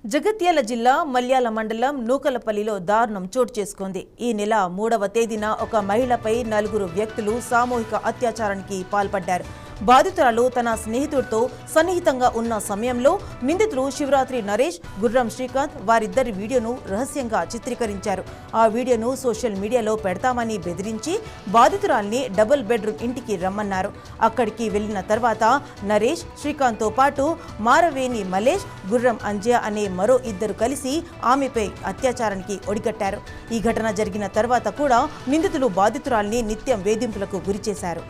జగిత్యాల జిల్లా మల్యాల మండలం నూకలపల్లిలో దారుణం చోటు చేసుకుంది. ఈ నెల 3వ తేదీన ఒక మహిళపై 4 వ్యక్తులు సామూహిక అత్యాచారానికి పాల్పడ్డారు. బాధితురాలు తన స్నేహితుడితో సన్నిహితంగా ఉన్న సమయంలో నిందితులు శివరాత్రి నరేష్, గుర్రం శ్రీకాంత్ వారిద్దరి వీడియోను రహస్యంగా చిత్రీకరించారు. ఆ వీడియోను సోషల్ మీడియాలో పెడతామని బెదిరించి బాధితురాల్ని డబుల్ బెడ్రూమ్ ఇంటికి రమ్మన్నారు. అక్కడికి వెళ్లిన తర్వాత నరేష్, శ్రీకాంత్తో పాటు మారవేణి మలేష్, గుర్రం అంజయ్య అనే మరో 2 కలిసి ఆమెపై అత్యాచారానికి ఒడిగట్టారు. ఈ ఘటన జరిగిన తర్వాత కూడా నిందితులు బాధితురాల్ని నిత్యం వేధింపులకు గురిచేశారు.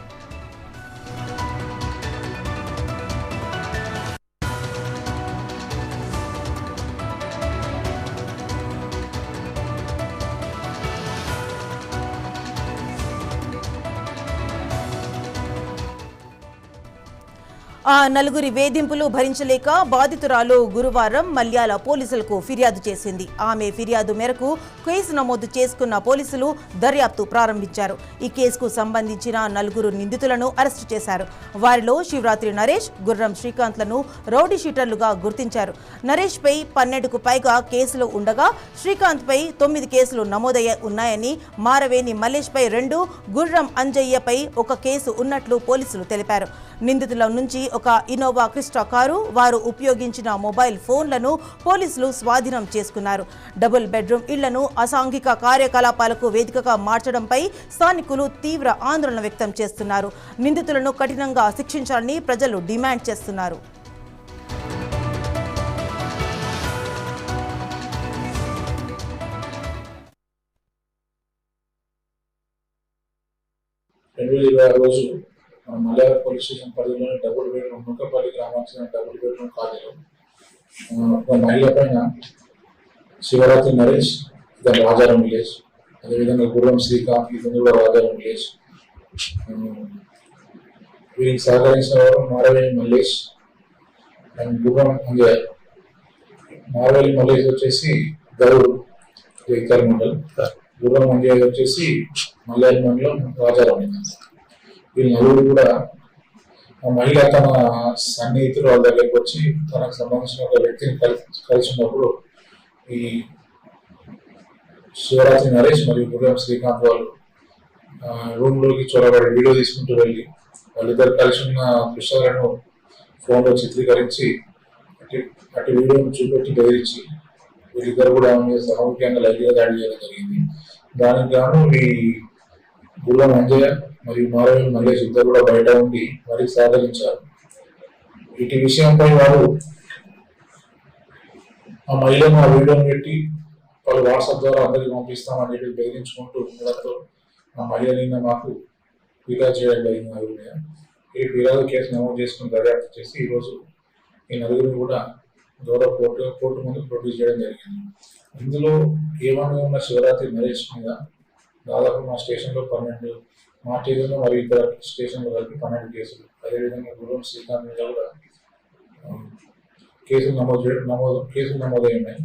ఆ 4 వేధింపులు భరించలేక బాధితురాలు గురువారం మల్యాల పోలీసులకు ఫిర్యాదు చేసింది. ఆమె ఫిర్యాదు మేరకు కేసు నమోదు చేసుకున్న పోలీసులు దర్యాప్తు ప్రారంభించారు. ఈ కేసుకు సంబంధించిన 4 నిందితులను అరెస్టు చేశారు. వారిలో శివరాత్రి నరేష్, గుర్రం శ్రీకాంత్లను రౌడీ షీటర్లుగా గుర్తించారు. నరేష్పై 12కు పైగా కేసులు ఉండగా శ్రీకాంత్పై 9 కేసులు ఉన్నాయని, మారవేణి మల్లేష్పై 2, గుర్రం అంజయ్యపై 1 కేసు ఉన్నట్లు పోలీసులు తెలిపారు. నిందితుల నుంచి ఒక ఇన్నోవా క్రిస్టా కారు, వారు ఉపయోగించిన మొబైల్ ఫోన్లను పోలీసులు స్వాధీనం చేసుకున్నారు. డబుల్ బెడ్రూమ్ ఇళ్లను అసాంఘిక కార్యకలాపాలకు వేదికగా మార్చడంపై స్థానికులు తీవ్ర ఆందోళన వ్యక్తం చేస్తున్నారు. నిందితులను కఠినంగా శిక్షించాలని ప్రజలు డిమాండ్ చేస్తున్నారు. మల్యాల పోలీస్ స్టేషన్ పరిధిలోని డబుల్ బెడ్రూమ్ నూకపల్లి గ్రామానికి చెందిన డబుల్ బెడ్రూమ్ కాలనీలో ఒక మహిళ పైన శివరాత్రి నరేష్, ఇతను రాజారం విలేజ్, అదేవిధంగా గుర్రం శ్రీకాంత్, ఇతను కూడా రాజారం విలేజ్, వీరికి సహకరించిన వారు మారవేణి మల్లేష్ అండ్ గుర్రం అంజయ్య. మారవేణి మల్లేష్ వచ్చేసి గౌడ్ జగిత్యాల మండలం, గుర్రం అంజయ్య వచ్చేసి మల్యాల మండలం రాజారం. వీళ్ళు 4 కూడా ఆ మహిళ తన సన్నిహితులు వాళ్ళ దగ్గరికి వచ్చి తనకు సంబంధించిన ఒక వ్యక్తిని కలిసినప్పుడు ఈ శివరాత్రి నరేష్ మరియు గుర్రం శ్రీకాంత్ వాళ్ళు రూమ్లోకి చొరబడి వీడియో తీసుకుంటూ వెళ్ళి వాళ్ళిద్దరు కలిసి ఉన్న దృశ్యాలను ఫోన్లో చిత్రీకరించి అటు వీడియోను చూపెట్టి బెదిరించి వీళ్ళిద్దరు కూడా సామూహికంగా లైవ్గా దాడి చేయడం జరిగింది. దానికి గాను ఈ గుర్రం అంజయ్య మరియు మారవేణి మల్లేష్ ఇద్దరు కూడా బయట ఉండి వారికి సహకరించారు. వీటి విషయంపై వారు ఆ మహిళను ఆ వీడియోని పెట్టి వాళ్ళు వాట్సాప్ ద్వారా అందరికి పంపిస్తామని చెప్పి బెదిరించుకుంటూ ఉండడంతో ఆ మహిళ నిన్న మాకు ఫిర్యాదు చేయడం జరిగింది. ఈ ఫిర్యాదు కేసు నమోదు చేసుకుని దర్యాప్తు చేసి ఈరోజు ఈ 4 కూడా గౌరవ కోర్టు ముందు ప్రొడ్యూస్ చేయడం జరిగింది. ఇందులో ఏమన్నా ఉన్న శివరాత్రి నరేష్ మీద దాదాపు మా స్టేషన్లో 12, మా స్టేషన్లో మరియు ఇతర స్టేషన్లో కలిపి 12 కేసులు, అదేవిధంగా గుర్రం శ్రీకాంత్ మీద కూడా కేసులు నమోదై ఉన్నాయి.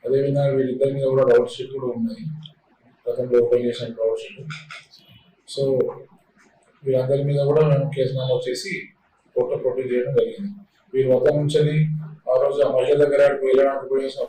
అదేవిధంగా వీళ్ళిద్దరి మీద కూడా రౌడ్ షీట్ కూడా ఉన్నాయి, గతంలో ఓపెన్ చేసిన రౌడ్ షీట్. సో వీళ్ళందరి మీద కూడా మేము కేసు నమోదు చేసి కోర్టులో ప్రొడ్యూస్ చేయడం జరిగింది. వీరి వద్ద నుంచి ఆ రోజు ఆ మహిళ దగ్గర వెళ్ళడానికి పోయేసిన